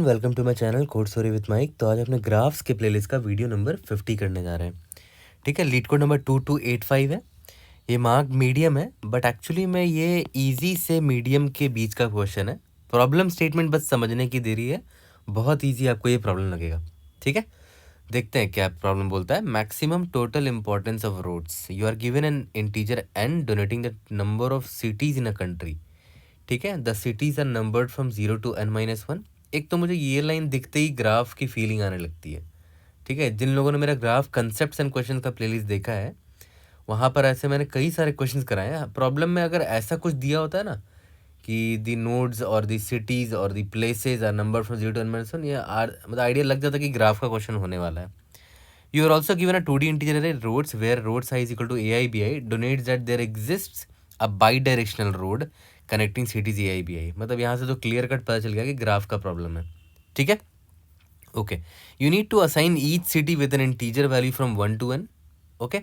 Welcome to my channel code story with Mike. तो आज अपने ग्राफ्स के प्लेलिस्ट का वीडियो नंबर 50 करने जा रहे हैं। ठीक है, लीड कोड नंबर 2285 है। ये मार्क मीडियम है, बट एक्चुअली में ये इजी से मीडियम के बीच का क्वेश्चन है। प्रॉब्लम स्टेटमेंट बस समझने की देरी है, बहुत इजी आपको ये प्रॉब्लम लगेगा। ठीक है, देखते हैं क्या प्रॉब्लम बोलता है। Maximum total importance of roads, you are given an integer n denoting the number of cities in a country. ठीक है, the cities are numbered from 0 to n-1। एक तो मुझे ये लाइन दिखते ही ग्राफ की फीलिंग आने लगती है। ठीक है, जिन लोगों ने मेरा ग्राफ कंसेप्ट्स एंड क्वेश्चन का प्लेलिस्ट देखा है, वहाँ पर ऐसे मैंने कई सारे क्वेश्चंस कराए हैं। प्रॉब्लम में अगर ऐसा कुछ दिया होता है ना कि दी नोड्स और दी सिटीज़ और the places are number from 0 to n-1, ये मतलब आइडिया लग जाता है कि ग्राफ का क्वेश्चन होने वाला है। You are also given a 2D integer array roads where road size is equal to ai/bi denotes that there exists a bidirectional road connecting cities ai/bi। मतलब यहाँ से तो क्लियर कट पता चल गया कि ग्राफ का प्रॉब्लम है। ठीक है, okay. You need to assign each city with an integer value from 1 to n। Okay,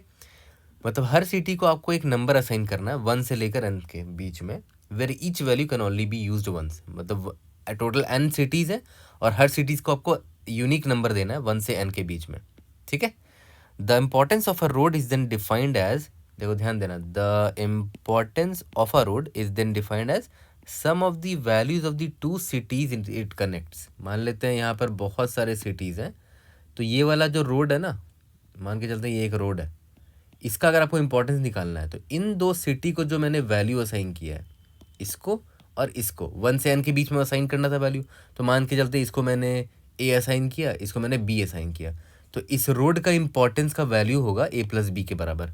मतलब हर सिटी को आपको एक नंबर असाइन करना है 1 से लेकर n के बीच में, where each value can only be used once. मतलब टोटल n सिटीज़ है और हर सिटीज़ को आपको यूनिक नंबर देना है 1 से n के बीच में। ठीक है, the importance of a road is then defined as, देखो ध्यान देना, the importance of a road is then defined as sum of the values of the two cities it connects. मान लेते हैं यहाँ पर बहुत सारे सिटीज़ हैं, तो ये वाला जो रोड है ना, मान के चलते हैं ये एक रोड है, इसका अगर आपको इंपॉर्टेंस निकालना है तो इन दो सिटी को जो मैंने वैल्यू असाइन किया है, इसको और इसको 1 से n के बीच में असाइन करना था वैल्यू, तो मान के चलते इसको मैंने a असाइन किया, इसको मैंने b असाइन किया, तो इस रोड का इंपॉर्टेंस का वैल्यू होगा a+b के बराबर।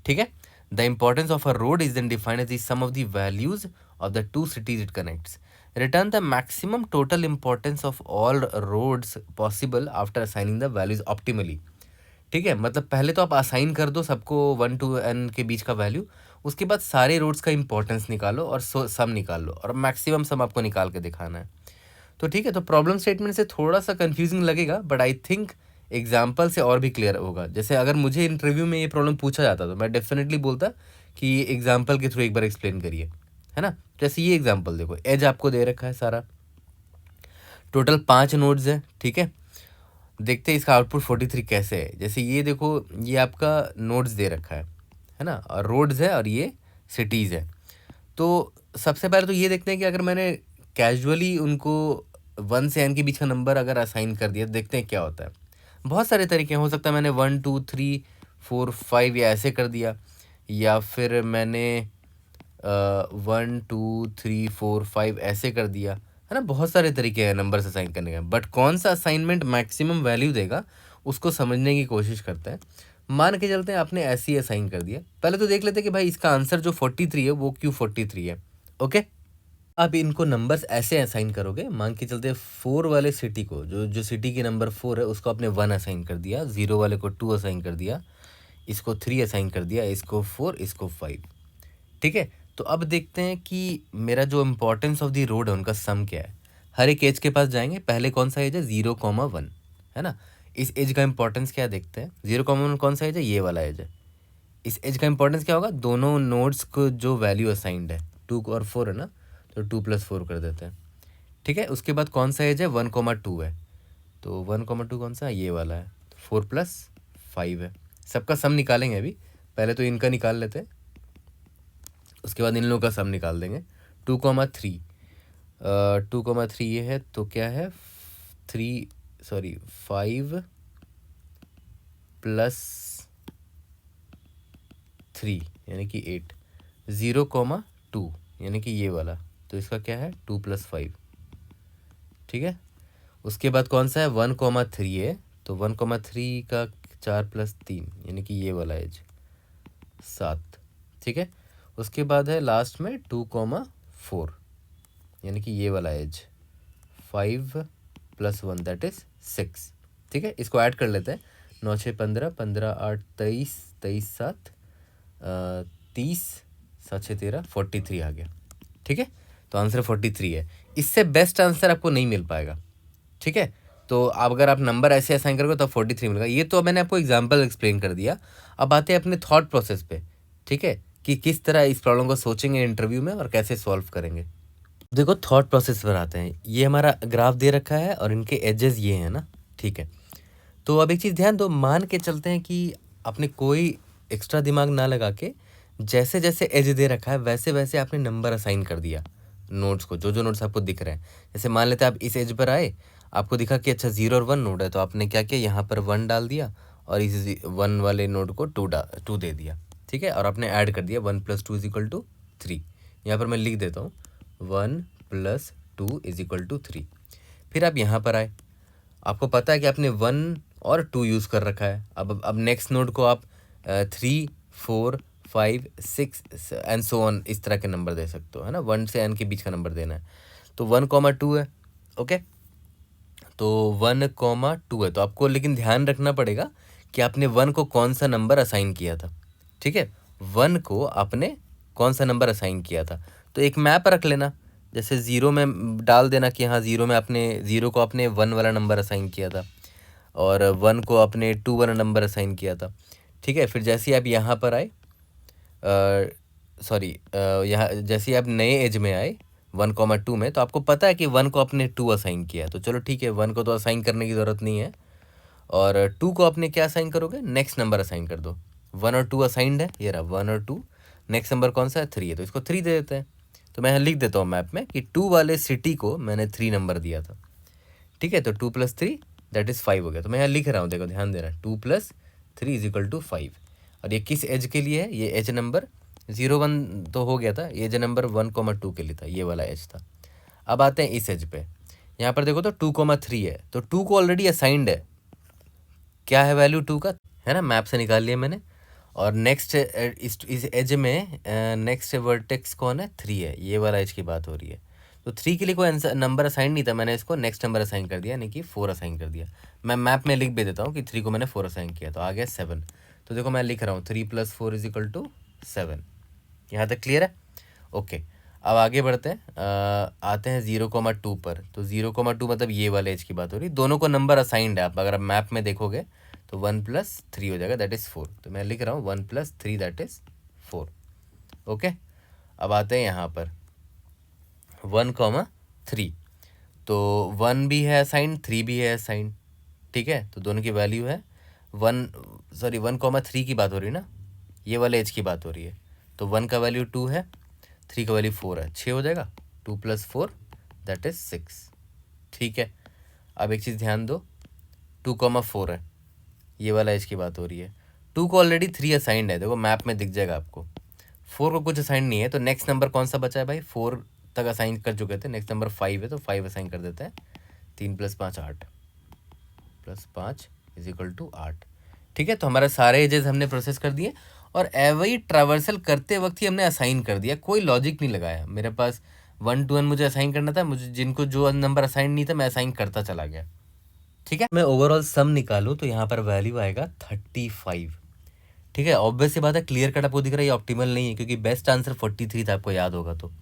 ठीक है, the importance of a road is then defined as the sum of the values of the two cities it connects. Return the maximum total importance of all roads possible after assigning the values optimally. ठीक है, मतलब पहले तो आप assign कर दो सबको 1 to n के बीच का वैल्यू, उसके बाद सारे रोड्स का इंपॉर्टेंस निकालो और सम निकाल लो, और मैक्सिमम सम आपको निकाल के दिखाना है। तो ठीक है, तो प्रॉब्लम स्टेटमेंट से थोड़ा सा कंफ्यूजिंग लगेगा, बट आई थिंक एग्जाम्पल से और भी क्लियर होगा। जैसे अगर मुझे इंटरव्यू में ये प्रॉब्लम पूछा जाता तो मैं डेफिनेटली बोलता कि एग्जाम्पल के थ्रू एक बार एक्सप्लेन करिए, है ना। जैसे ये एग्जाम्पल देखो, एज आपको दे रखा है सारा, टोटल 5 नोड्स है। ठीक है, देखते हैं इसका आउटपुट 43 कैसे है। जैसे ये देखो, ये आपका नोड्स दे रखा है ना, और रोड्स है और ये सिटीज़ है। तो सबसे पहले तो ये देखते हैं कि अगर मैंने कैजुअली उनको 1 से n के बीच का नंबर अगर असाइन कर दिया, देखते हैं क्या होता है। बहुत सारे तरीके हो सकता है, मैंने 1 2 3 4 5 या ऐसे कर दिया, या फिर मैंने 1 2 3 4 5 ऐसे कर दिया, है ना। बहुत सारे तरीके हैं नंबर असाइन करने के, बट कौन सा असाइनमेंट मैक्सिमम वैल्यू देगा उसको समझने की कोशिश करते हैं। मान के चलते हैं आपने ऐसे ही असाइन कर दिया, पहले तो देख लेते हैं कि भाई इसका आंसर जो 43 है वो क्यों 43 है। ओके, अब इनको नंबर्स ऐसे असाइन करोगे, मान के चलते 4 वाले सिटी को, जो जो सिटी की नंबर 4 है उसको आपने 1 असाइन कर दिया, 0 वाले को 2 असाइन कर दिया, इसको 3 असाइन कर दिया, इसको 4, इसको 5। ठीक है, तो अब देखते हैं कि मेरा जो इम्पोर्टेंस ऑफ द रोड है उनका सम क्या है। हर एक एज के पास जाएंगे, पहले कौन सा एज है 0,1, है ना। इस एज का इंपॉर्टेंस क्या देखते हैं, 0,1 कौन सा एज है, ये वाला एज है। इस एज का इंपॉर्टेंस क्या होगा, दोनों नोड्स को जो वैल्यू असाइंड है 2 और 4 है ना, तो 2 + 4 कर देते हैं। ठीक है, उसके बाद कौन सा एज है 1,2 है, तो 1,2 कौन सा, ये वाला है, तो 4 + 5 है। सबका सम निकालेंगे अभी, पहले तो इनका निकाल लेते हैं, उसके बाद इन लोगों का सम निकाल देंगे। 2,3 2,3 ये है, तो क्या है 5 + 3 यानी कि 8, 0,2 यानी कि ये वाला, तो इसका क्या है 2 + 5। ठीक है, उसके बाद कौन सा है 1,3 है, तो 1,3 का 4 + 3 यानी कि ये वाला एज 7। ठीक है, उसके बाद है लास्ट में 2,4 यानी कि ये वाला एज 5 + 1 दैट इज 6। ठीक है, इसको ऐड कर लेते हैं, 9 6 15, 15 8 23, 23 7 30, 7 6 13, 43 आ गया। ठीक है, तो आंसर 43 है। इससे बेस्ट आंसर आपको नहीं मिल पाएगा। ठीक है, तो अब अगर आप नंबर ऐसे असाइन करोगे तो 43 मिलेगा। ये तो मैंने आपको एग्जांपल एक्सप्लेन कर दिया। अब आते हैं अपने थॉट प्रोसेस पे, ठीक है, कि किस तरह इस प्रॉब्लम को सोचेंगे इंटरव्यू में और कैसे सॉल्व करेंगे। देखो थॉट प्रोसेस पर आते हैं। ये हमारा ग्राफ दे रखा है और इनके एजेस ये हैं ना, ठीक है। तो अब एक चीज़ ध्यान दो, मान के चलते हैं कि आपने कोई एक्स्ट्रा दिमाग ना लगा के जैसे जैसे एज दे रखा है वैसे वैसे आपने नंबर असाइन कर दिया नोड्स को, जो जो नोड्स आपको दिख रहे हैं। जैसे मान लेते हैं आप इस एज पर आए, आपको दिखा कि अच्छा 0 और 1 नोड है, तो आपने क्या किया, यहाँ पर 1 डाल दिया और इस 1 वाले नोड को 2 दे दिया, ठीक है। और आपने ऐड कर दिया 1 + 2 = 3। यहाँ पर मैं लिख देता हूँ 1 + 2 = 3। फिर आप यहाँ पर आए, आपको पता है कि आपने 1 और 2 यूज़ कर रखा है। अब नेक्स्ट नोड को आप 3, 4, 5, 6 एंड सो ऑन इस तरह के नंबर दे सकते हो, है ना। 1 से n के बीच का नंबर देना है। तो 1, 2 है, ओके। तो 1, 2 है, तो आपको लेकिन ध्यान रखना पड़ेगा कि आपने 1 को कौन सा नंबर असाइन किया था, ठीक है। 1 को आपने कौन सा नंबर असाइन किया था, तो एक मैप रख लेना। जैसे 0 में डाल देना कि हाँ 0 में आपने 0 को आपने 1 वाला नंबर असाइन किया था और 1 को आपने 2 वाला नंबर असाइन किया था, ठीक है। फिर जैसे आप यहाँ पर आए, सॉरी यहाँ जैसे आप नए एज में आए 1, 2 में, तो आपको पता है कि 1 को आपने 2 असाइन किया है, तो चलो ठीक है, 1 को तो असाइन करने की ज़रूरत नहीं है। और 2 को आपने क्या असाइन करोगे, नेक्स्ट नंबर असाइन कर दो। 1 और 2 असाइंड है, ये रहा 1 और 2। नेक्स्ट नंबर कौन सा है, 3 है, तो इसको 3 दे देते हैं। तो मैं यहाँ लिख देता हूँ मैप में कि 2 वाले सिटी को मैंने 3 नंबर दिया था, ठीक है। तो 2 + 3 दैट इज़ 5 हो गया। तो मैं यहाँ लिख रहा हूँ, देखो ध्यान देना, 2 + 3 = 5। और ये किस एज के लिए है, ये एज नंबर 0, 1 तो हो गया था, एज नंबर 1, 2 के लिए था, ये वाला एज था। अब आते हैं इस एज पे, यहाँ पर देखो तो 2, 3 है, तो 2 को ऑलरेडी असाइंड है, क्या है वैल्यू 2 का, है ना, मैप से निकाल लिया मैंने। और नेक्स्ट इस एज में नेक्स्ट वर्टेक्स कौन है, 3 है, ये वाला एज की बात हो रही है। तो 3 के लिए कोई नंबर असाइन नहीं था, मैंने इसको नेक्स्ट नंबर असाइन कर दिया, यानी कि 4 असाइन कर दिया। मैं मैप में लिख भी देता हूँ कि 3 को मैंने 4 असाइन किया, तो आ गया 7। तो देखो मैं लिख रहा हूँ 3 + 4 = 7। यहाँ तक क्लियर है, ओके। अब आगे बढ़ते हैं, आते हैं 0, 2 पर। तो 0, 2 मतलब ये वाले एज की बात हो रही है, दोनों को नंबर असाइंड है। आप अगर आप मैप में देखोगे तो 1 + 3 हो जाएगा, दैट इज़ 4। तो मैं लिख रहा हूँ 1 + 3 दैट इज़ 4, ओके। अब आते हैं यहाँ पर 1, 3। तो 1 भी है असाइंड, 3 भी है असाइंड, ठीक है। तो दोनों की वैल्यू है 1, 3 की बात हो रही है ना, ये वाले एज की बात हो रही है। तो 1 का वैल्यू 2 है, 3 का वैल्यू 4 है, 6 हो जाएगा। 2 + 4 दैट इज़ 6, ठीक है। अब एक चीज़ ध्यान दो, 2, 4 है, ये वाला एज की बात हो रही है। 2 को ऑलरेडी 3 असाइंड है, देखो मैप में दिख जाएगा आपको। 4 को कुछ असाइंड नहीं है, तो नेक्स्ट नंबर कौन सा बचा है भाई, 4 तक असाइन कर चुके थे, नेक्स्ट नंबर 5 है, तो 5 असाइन कर देते हैं। 3 + 5 8 + 5 = 8, ठीक है। तो हमारे सारे एजेस हमने प्रोसेस कर दिए और वही ट्रैवर्सल करते वक्त ही हमने असाइन कर दिया, कोई लॉजिक नहीं लगाया। मेरे पास 1 to 1 मुझे असाइन करना था, मुझे जिनको जो नंबर असाइन नहीं था मैं असाइन करता चला गया, ठीक है। मैं ओवरऑल सम निकालूं तो यहाँ पर वैल्यू आएगा 35, ठीक है। ऑब्वियस सी बात है, क्लियर कट आपको दिख रहा है, ये ऑप्टिमल नहीं है क्योंकि बेस्ट आंसर 43 था, आपको याद होगा तो,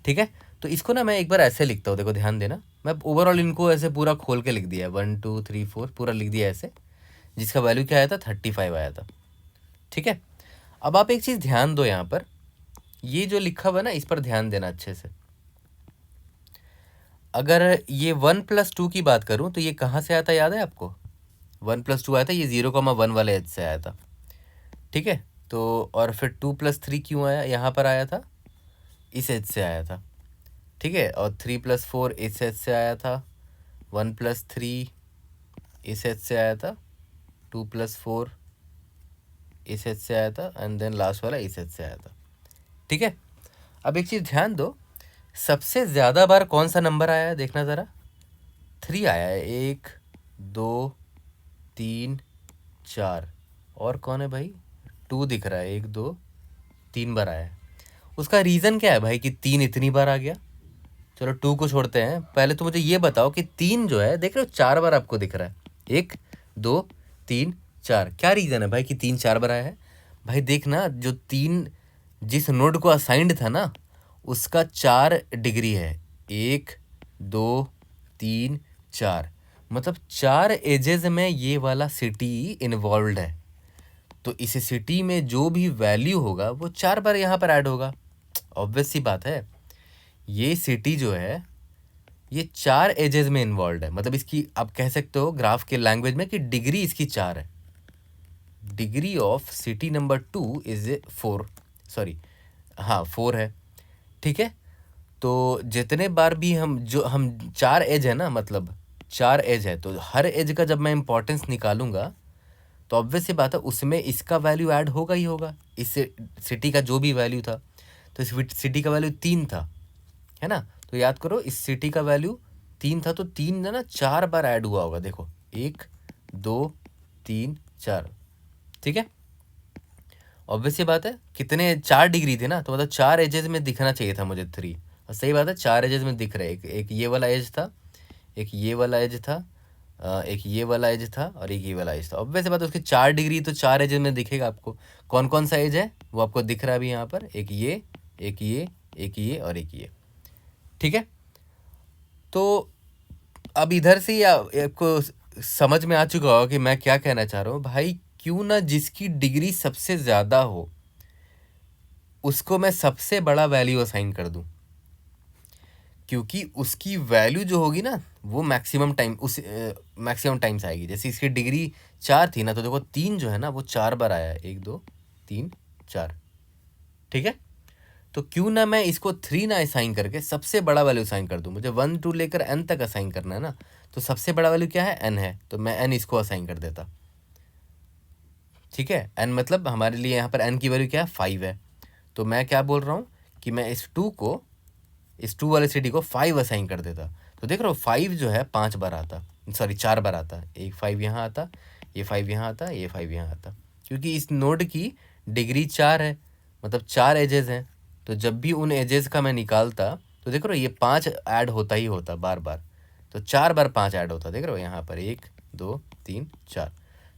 ठीक है। तो इसको ना मैं एक बार ऐसे लिखता हूँ, देखो ध्यान देना, मैं ओवरऑल इनको ऐसे पूरा खोल के लिख दिया, 1 2 3 4 पूरा लिख दिया ऐसे, जिसका वैल्यू क्या आया था, 35 आया था, ठीक है। अब आप एक चीज़ ध्यान दो, यहाँ पर ये जो लिखा हुआ है ना, इस पर ध्यान देना अच्छे से। अगर ये 1 + 2 की बात करूं तो ये कहाँ से आया था, याद है आपको, 1 + 2 आया था, ये 0, 1 वाले एज से आया था, ठीक है। तो और फिर 2 + 3 क्यों आया, यहाँ पर आया था, इस एज से आया था, ठीक है। और 3 + 4 इस एज से आया था, 1 + 3 इस एज से आया था, 2 + 4 इस एज से आया था, एंड देन लास्ट वाला इस एज से आया था, ठीक है। अब एक चीज़ ध्यान दो, सबसे ज़्यादा बार कौन सा नंबर आया है, देखना ज़रा, 3 आया है, 1 2 3 4, और कौन है भाई, 2 दिख रहा है, 1 2 3 बार आया है। उसका रीज़न क्या है भाई कि 3 इतनी बार आ गया, चलो 2 को छोड़ते हैं, पहले तो मुझे ये बताओ कि 3 जो है, देख रहे हो 4 बार आपको दिख रहा है, 1 2 3 4, क्या रीज़न है भाई कि 3 4 बार आया है। भाई देखना, जो 3 जिस नोड को असाइंड था ना, उसका 4 डिग्री है, 1 2 3 4, मतलब 4 एजेस में ये वाला सिटी इन्वॉल्व है। तो इस सिटी में जो भी वैल्यू होगा वो 4 बार यहाँ पर ऐड होगा, ऑब्वियस सी बात है। ये सिटी जो है ये 4 एजेस में इन्वॉल्व है, मतलब इसकी आप कह सकते हो ग्राफ के लैंग्वेज में कि डिग्री इसकी 4 है। Degree of city number 2 is 4, sorry हाँ 4 है। ठीक है, तो जितने बार भी हम 4 एज है ना, मतलब 4 एज है, तो हर एज का जब मैं इंपॉर्टेंस निकालूंगा तो ऑब्वियस सी बात है उसमें इसका वैल्यू ऐड होगा ही होगा, इससे सिटी का जो भी वैल्यू था। तो इस सिटी का वैल्यू 3 था, है ना। तो याद करो इस सिटी का वैल्यू 3 था, तो 3 ना 4 बार ऐड हुआ होगा। देखो 1 2 3 4, ठीक है। ऑब्वियस सी बात है कितने 4 डिग्री थे ना, तो मतलब 4 एजेस में दिखना चाहिए था मुझे 3, और सही बात है 4 एजेस में दिख रहा है। एक ये वाला एज था, एक ये वाला एज था, एक ये वाला एज था, और एक ये वाला एज था। ऑब्वियस सी बात है उसकी 4 डिग्री, तो 4 एजेस में दिखेगा आपको। कौन कौन सा एज है वो आपको दिख रहा है अभी यहाँ पर, एक ये, एक ये, एक ये और एक ये, ठीक है। तो अब इधर से ही आपको समझ में आ चुका होगा कि मैं क्या कहना चाह रहा हूँ भाई। क्यों ना जिसकी डिग्री सबसे ज़्यादा हो उसको मैं सबसे बड़ा वैल्यू असाइन कर दूं, क्योंकि उसकी वैल्यू जो होगी ना वो मैक्सिमम टाइम मैक्सिमम टाइम्स आएगी। जैसे इसकी डिग्री 4 थी ना, तो देखो 3 जो है ना वो 4 बार आया है, 1 2 3 4, ठीक है। तो क्यों ना मैं इसको 3 ना असाइन करके सबसे बड़ा वैल्यू असाइन कर दूं। मुझे 1 2 लेकर n तक असाइन करना है ना, तो सबसे बड़ा वैल्यू क्या है, n है, तो मैं n इसको असाइन कर देता, ठीक है। n मतलब हमारे लिए यहाँ पर n की वैल्यू क्या है, 5 है। तो मैं क्या बोल रहा हूँ कि मैं इस 2 वाले सिटी को 5 असाइन कर देता। तो देख रहे हो 5 जो है 5 बार आता, सॉरी 4 बार आता। एक 5 यहाँ आता, ये 5 यहाँ आता, ये 5 यहाँ आता, क्योंकि इस नोड की डिग्री 4 है, मतलब 4 एजेस हैं। तो जब भी उन एजेस का मैं निकालता तो देख रहे हो ये 5 ऐड होता ही होता बार बार, तो 4 बार 5 ऐड होता। देख रहे हो यहाँ पर 1 2 3 4।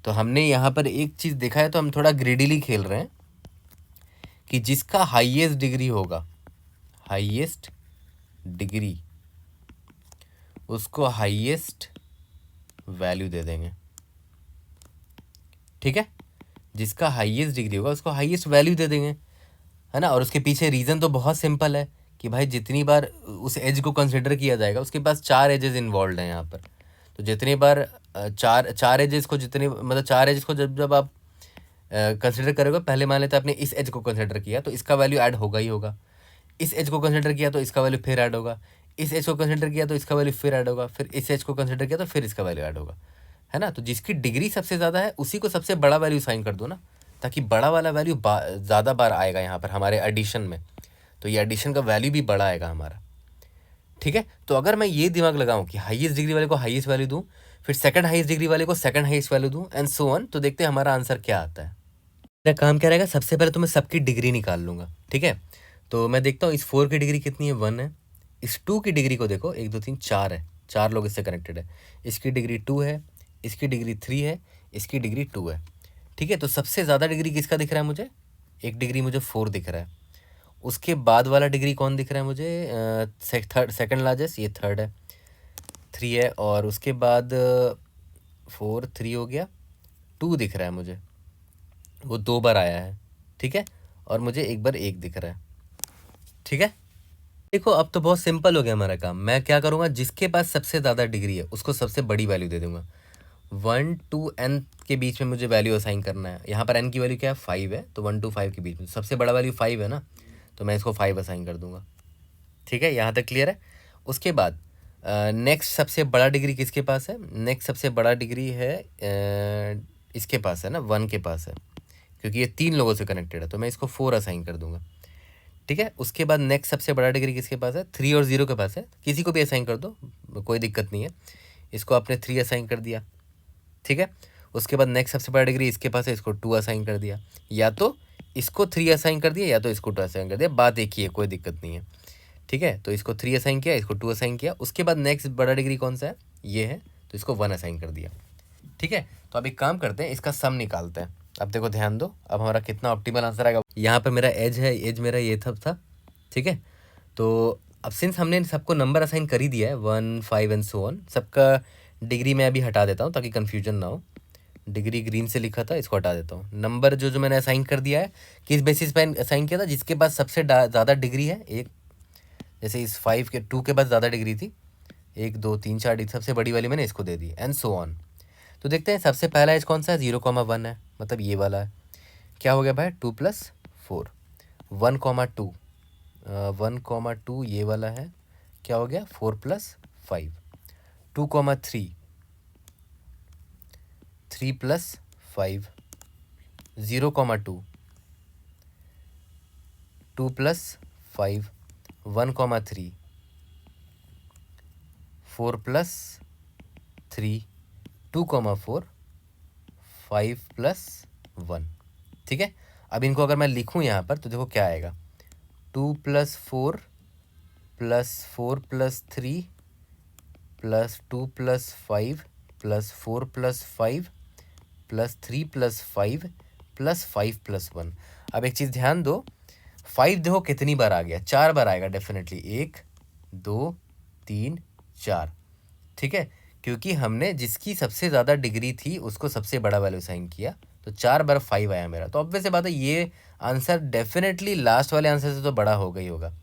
तो हमने यहाँ पर एक चीज़ देखा है, तो हम थोड़ा ग्रेडिली खेल रहे हैं कि जिसका हाईएस्ट डिग्री होगा, हाईएस्ट डिग्री, उसको हाईएस्ट वैल्यू दे देंगे, ठीक है। जिसका हाईएस्ट डिग्री होगा उसको हाईएस्ट वैल्यू दे देंगे, है ना। और उसके पीछे रीज़न तो बहुत सिंपल है कि भाई जितनी बार उस एज को कंसिडर किया जाएगा, उसके पास 4 एजेस इन्वॉल्व हैं यहाँ पर। तो जितनी बार चार एजेस को, जितनी मतलब 4 एजेस को जब जब आप कंसिडर करोगे, पहले मान लेते आपने इस एज को कंसिडर किया तो इसका वैल्यू ऐड होगा ही होगा, इस एज को कंसिडर किया तो इसका वैल्यू फिर ऐड होगा, इस एज को कंसिडर किया तो इसका वैल्यू फिर ऐड होगा, फिर इस एज को कंसिडर किया तो फिर इसका वैल्यू ऐड होगा, है ना। तो जिसकी डिग्री सबसे ज़्यादा है उसी को सबसे बड़ा वैल्यू साइन कर दो ना, ताकि बड़ा वाला वैल्यू ज़्यादा बार आएगा यहाँ पर हमारे एडिशन में, तो ये एडिशन का वैल्यू भी बड़ा आएगा हमारा, ठीक है। तो अगर मैं ये दिमाग लगाऊं कि हाईएस्ट डिग्री वाले को हाईएस्ट वैल्यू दूं, फिर सेकंड हाईएस्ट डिग्री वाले को सेकंड हाईएस्ट वैल्यू दूं, एंड सो ऑन, तो देखते हैं हमारा आंसर क्या आता है। मेरा काम क्या रहेगा, सबसे पहले तो मैं सबकी डिग्री निकाल लूँगा, ठीक है। तो मैं देखता हूँ इस 4 की डिग्री कितनी है, 1 है। इस 2 की डिग्री को देखो, 1 2 3 4 है, 4 लोग इससे कनेक्टेड है। इसकी डिग्री 2 है, इसकी डिग्री 3 है, इसकी डिग्री 2 है, ठीक है। तो सबसे ज़्यादा डिग्री किसका दिख रहा है मुझे, एक डिग्री मुझे 4 दिख रहा है। उसके बाद वाला डिग्री कौन दिख रहा है मुझे, सेकंड लार्जेस्ट, ये थर्ड है, 3 है। और उसके बाद 4 3 हो गया, 2 दिख रहा है मुझे, वो 2 बार आया है, ठीक है। और मुझे एक बार 1 दिख रहा है, ठीक है। देखो अब तो बहुत सिंपल हो गया हमारा काम। मैं क्या करूँगा, जिसके पास सबसे ज़्यादा डिग्री है उसको सबसे बड़ी वैल्यू दे दूंगा। 1 to n के बीच में मुझे वैल्यू असाइन करना है। यहाँ पर n की वैल्यू क्या है, 5 है, तो 1 to 5 के बीच में सबसे बड़ा वैल्यू 5 है ना, तो मैं इसको 5 असाइन कर दूंगा, ठीक है। यहाँ तक क्लियर है। उसके बाद नेक्स्ट सबसे बड़ा डिग्री किसके पास है, नेक्स्ट सबसे बड़ा डिग्री है इसके पास है ना, 1 के पास है, क्योंकि ये 3 लोगों से कनेक्टेड है, तो मैं इसको 4 असाइन कर दूंगा, ठीक है। उसके बाद नेक्स्ट सबसे बड़ा डिग्री किसके पास है, 3 और 0 के पास है, किसी को भी असाइन कर दो, कोई दिक्कत नहीं है। इसको आपने 3 असाइन कर दिया, ठीक है। उसके बाद नेक्स्ट सबसे बड़ा डिग्री इसके पास है, इसको 2 असाइन कर दिया, या तो इसको 3 असाइन कर दिया या तो इसको 2 असाइन कर दिया, बात एक ही है, कोई दिक्कत नहीं है, ठीक है। तो इसको 3 असाइन किया, इसको 2 असाइन किया। उसके बाद नेक्स्ट बड़ा डिग्री कौन सा है, ये है, तो इसको 1 असाइन कर दिया, ठीक है। तो अब एक काम करते हैं, इसका सम निकालते हैं। अब देखो ध्यान दो, अब हमारा कितना ऑप्टिमल आंसर आएगा। यहाँ पर मेरा एज है, एज मेरा ये था, ठीक है। तो अब सिंस हमने सबको नंबर असाइन कर ही दिया है, 1 5 एंड सो ऑन, सबका डिग्री मैं अभी हटा देता हूँ ताकि कन्फ्यूजन ना हो। डिग्री ग्रीन से लिखा था, इसको हटा देता हूँ। नंबर जो मैंने असाइन कर दिया है, किस बेसिस पे असाइन किया था, जिसके पास सबसे ज़्यादा डिग्री है, 1 जैसे इस 5 के 2 के बाद ज़्यादा डिग्री थी, 1 2 3 4 डिग्री, सबसे बड़ी वाली मैंने इसको दे दी, एंड सो ऑन। तो देखते हैं सबसे पहला एज कौन सा है, 0,1 है, मतलब ये वाला है। क्या हो गया भाई, 2 + 4, 1,2, 1,2 ये वाला है, क्या हो गया, 4 + 5, 2,3, 3 + 5, 0,2, 2 + 5, 1,3, 4 + 3, 2,4, 5 + 1। ठीक है, अब इनको अगर मैं लिखूं यहाँ पर तो देखो क्या आएगा, 2 + 4 + 4 + 3 + 2 + 5 + 4 + 5 + 3 + 5 + 5 + 1। अब एक चीज़ ध्यान दो, 5 देखो कितनी बार आ गया, 4 बार आएगा डेफिनेटली, 1 2 3 4। ठीक है, क्योंकि हमने जिसकी सबसे ज़्यादा डिग्री थी उसको सबसे बड़ा वैल्यू साइन किया, तो 4 बार 5 आया मेरा, तो ऑब्वियस बात है ये आंसर डेफिनेटली लास्ट वाले आंसर से तो बड़ा हो गई होगा।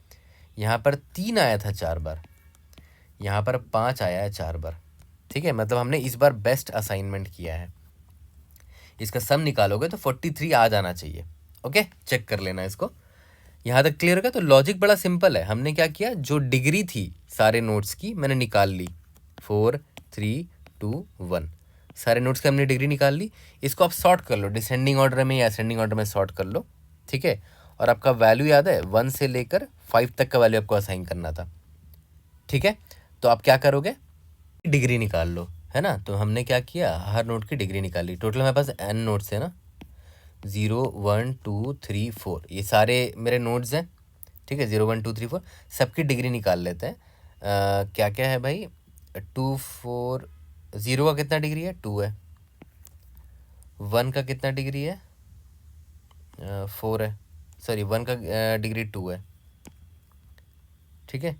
यहाँ पर 3 आया था 4 बार, यहाँ पर 5 आया है 4 बार। ठीक है, मतलब हमने इस बार बेस्ट असाइनमेंट किया है। इसका सम निकालोगे तो 43 आ जाना चाहिए। ओके, चेक कर लेना इसको, यहाँ तक क्लियर होगा। तो लॉजिक बड़ा सिंपल है, हमने क्या किया, जो डिग्री थी सारे नोट्स की मैंने निकाल ली, 4 3 2 1, सारे नोट्स की हमने डिग्री निकाल ली। इसको आप सॉर्ट कर लो, डिसेंडिंग ऑर्डर में या असेंडिंग ऑर्डर में सॉर्ट कर लो। ठीक है, और आपका वैल्यू याद है, 1 से लेकर 5 तक का वैल्यू आपको असाइन करना था। ठीक है, तो आप क्या करोगे, डिग्री निकाल लो, है ना। तो हमने क्या किया, हर नोट की डिग्री निकाली। टोटल मेरे पास n नोट्स है ना, 0 1 2 3 4, ये सारे मेरे नोट्स हैं। ठीक है, 0 1 2 3 4 सबकी डिग्री निकाल लेते हैं। क्या क्या है भाई, 2 4, 0 का कितना डिग्री है, 2 है, 1 का कितना डिग्री है, 4 है, सॉरी 1 का डिग्री 2 है। ठीक है,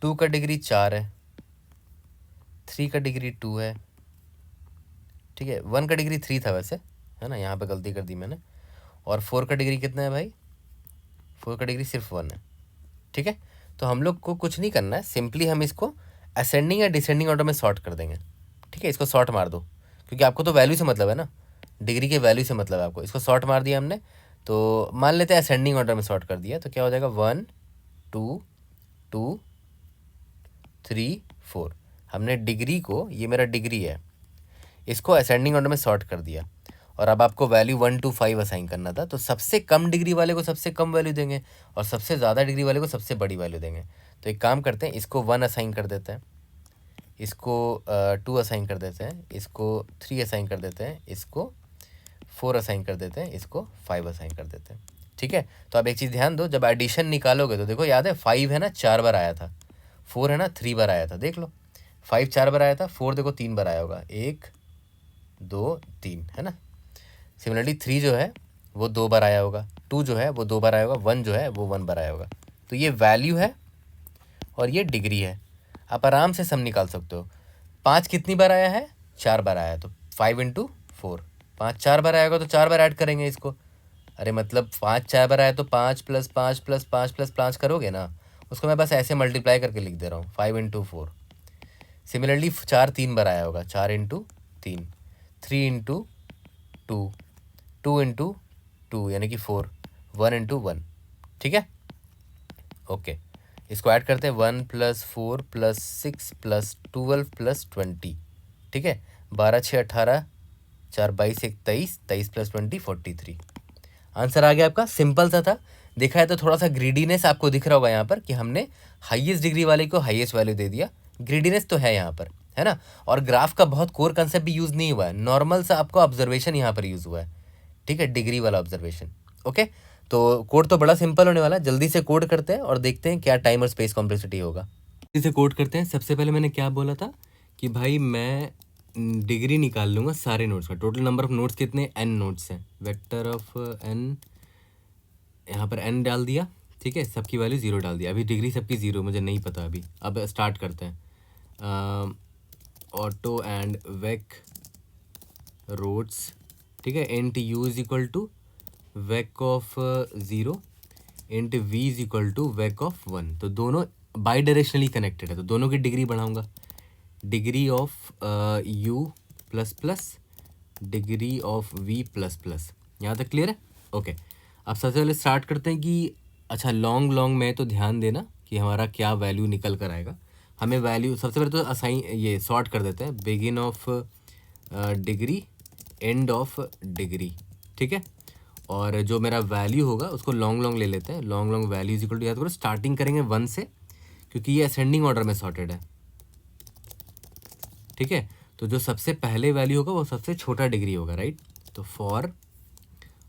2 का डिग्री 4 है, 3 का डिग्री 2 है। ठीक है, 1 का डिग्री 3 था वैसे, है ना, यहाँ पे गलती कर दी मैंने। और 4 का डिग्री कितना है भाई, 4 का डिग्री सिर्फ 1 है। ठीक है, तो हम लोग को कुछ नहीं करना है, सिंपली हम इसको असेंडिंग या डिसेंडिंग ऑर्डर में सॉर्ट कर देंगे। ठीक है, इसको सॉर्ट मार दो, क्योंकि आपको तो वैल्यू से मतलब है ना, डिग्री के वैल्यू से मतलब है आपको। इसको सॉर्ट मार दिया हमने, तो मान लेते हैं असेंडिंग ऑर्डर में सॉर्ट कर दिया, तो क्या हो जाएगा, 1 2 2 3 4। हमने डिग्री को, ये मेरा डिग्री है, इसको असेंडिंग ऑर्डर में सॉर्ट कर दिया, और अब आपको वैल्यू 1 to 5 असाइन करना था। तो सबसे कम डिग्री वाले को सबसे कम वैल्यू देंगे, और सबसे ज़्यादा डिग्री वाले को सबसे बड़ी वैल्यू देंगे। तो एक काम करते हैं, इसको 1 असाइन कर देते हैं, इसको 2 असाइन कर देते हैं, इसको 3 असाइन कर देते हैं, इसको 4 असाइन कर देते हैं, इसको 5 असाइन कर देते हैं। ठीक है, तो अब एक चीज़ ध्यान दो, जब एडिशन निकालोगे तो देखो याद है, 5 है ना 4 बार आया था, 4 है ना 3 बार आया था, देख लो, 5 4 बार आया था, 4 देखो 3 बार आया होगा, 1 2 3, है ना। सिमिलरली 3 जो है वो 2 बार आया होगा, 2 जो है वो 2 बार आया होगा, 1 जो है वो 1 बार आया होगा। तो ये वैल्यू है और ये डिग्री है, आप आराम से सम निकाल सकते हो। 5 कितनी बार आया है, 4 बार आया, तो 5 × 4, 5 4 बार आएगा तो 4 बार ऐड करेंगे इसको। अरे मतलब 5 4 बार आया तो 5 + 5 + 5 + 5 करोगे ना, उसको मैं बस ऐसे मल्टीप्लाई करके लिख दे रहा हूँ, 5 × 4। सिमिलरली 4 3 बार आया होगा, 4 × 3, 3 × 2, 2 × 2 यानी कि 4, 1 × 1। ठीक है, ओके, इसको ऐड करते हैं, 1 + 4 + 6 + 12 + 20। ठीक है, 12 6 18, 4 22 1 23, 23 + 20 43। आंसर आ गया आपका, सिंपल सा था। देखा है तो थोड़ा सा ग्रीडीनेस आपको दिख रहा होगा यहाँ पर, कि हमने हाईएस्ट डिग्री वाले को हाईएस्ट वैल्यू दे दिया, ग्रीडीनेस तो है यहाँ पर, है ना। और ग्राफ का बहुत कोर कंसेप्ट भी यूज़ नहीं हुआ है, नॉर्मल सा आपको ऑब्जर्वेशन यहाँ पर यूज़ हुआ है। ठीक है, डिग्री वाला ऑब्जर्वेशन। ओके, तो कोड तो बड़ा सिंपल होने वाला है, जल्दी से कोड करते हैं और देखते हैं क्या टाइम और स्पेस कॉम्प्लेक्सिटी होगा। जल्दी से कोड करते हैं। सबसे पहले मैंने क्या बोला था कि भाई मैं डिग्री निकाल लूँगा सारे नोट्स का। टोटल नंबर ऑफ नोट्स कितने, n नोट्स हैं, वेक्टर ऑफ n, यहाँ पर n डाल दिया। ठीक है, सबकी वैल्यू 0 डाल दिया। अभी डिग्री सबकी 0 मुझे नहीं पता अभी। अब स्टार्ट करते हैं, ऑटो एंड वेक रोड्स। ठीक है, int u = wake of 0 int v = wake of 1। तो दोनों बाई डायरेक्शनली कनेक्टेड है, तो दोनों की डिग्री बढ़ाऊंगा। Degree of u plus plus degree of v plus plus. यहाँ तक क्लियर है? ओके। अब सबसे पहले स्टार्ट करते हैं कि अच्छा लॉन्ग लॉन्ग में तो ध्यान देना कि हमारा क्या वैल्यू निकल कर आएगा। हमें वैल्यू सबसे पहले तो असाइन ये सॉर्ट कर देते हैं, begin of degree end of degree, ठीक है। और जो मेरा वैल्यू होगा उसको लॉन्ग लॉन्ग ले लेते हैं। Long long value is equal to, याद करो स्टार्टिंग करेंगे 1 से, क्योंकि ये असेंडिंग ऑर्डर में सॉर्टेड है, ठीक है। तो जो सबसे पहले वैल्यू होगा वो सबसे छोटा डिग्री होगा, राइट। तो फॉर,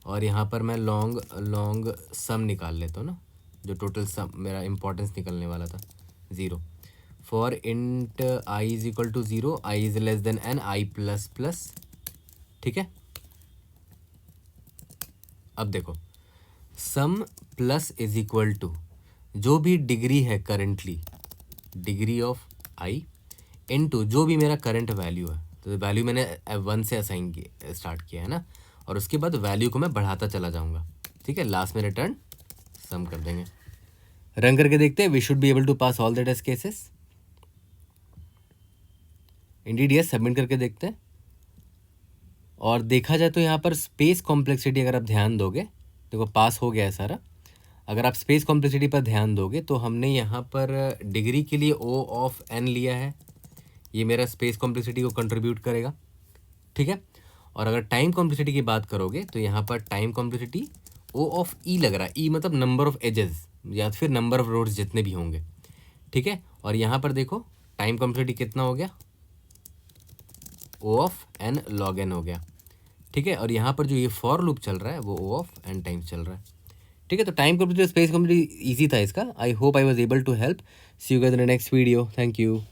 और यहाँ पर मैं लॉन्ग लॉन्ग सम निकाल लेता हूँ ना, जो टोटल सम मेरा इंपॉर्टेंस निकलने वाला था 0। For int i is equal to 0, i is less than n, i plus plus, ठीक है। अब देखो sum plus is equal to जो भी डिग्री है currently, degree of i into जो भी मेरा करंट वैल्यू है। तो वैल्यू मैंने 1 से असाइन स्टार्ट किया है ना, और उसके बाद वैल्यू को मैं बढ़ाता चला जाऊंगा, ठीक है। लास्ट में रिटर्न सम कर देंगे। रन करके देखते हैं। We should be able to pass all the test cases. Indeed yes, submit करके देखते हैं। और देखा जाए तो यहाँ पर स्पेस कॉम्प्लेक्सिटी अगर आप ध्यान दोगे, देखो पास हो गया है सारा। अगर आप स्पेस कॉम्प्लेक्सिटी पर ध्यान दोगे तो हमने यहाँ पर डिग्री के लिए ओ ऑफ एन लिया है, ये मेरा स्पेस कॉम्प्लेक्सिटी को कंट्रीब्यूट करेगा, ठीक है। और अगर टाइम कॉम्प्लेक्सिटी की बात करोगे तो यहाँ पर टाइम कॉम्प्लेक्सिटी ओ ऑफ ई लग रहा है, ई मतलब नंबर ऑफ एजेस या फिर नंबर ऑफ रोड्स जितने भी होंगे, ठीक है। और यहाँ पर देखो टाइम कॉम्प्लेक्सिटी कितना हो गया, ओ ऑफ एन लॉग एन हो गया, ठीक है। और यहाँ पर जो ये फॉर लूप चल रहा है वो ओ ऑफ एन टाइम्स चल रहा है, ठीक है। तो time complexity space complexity easy था इसका। I hope I was able to help. See you guys in the next video. Thank you.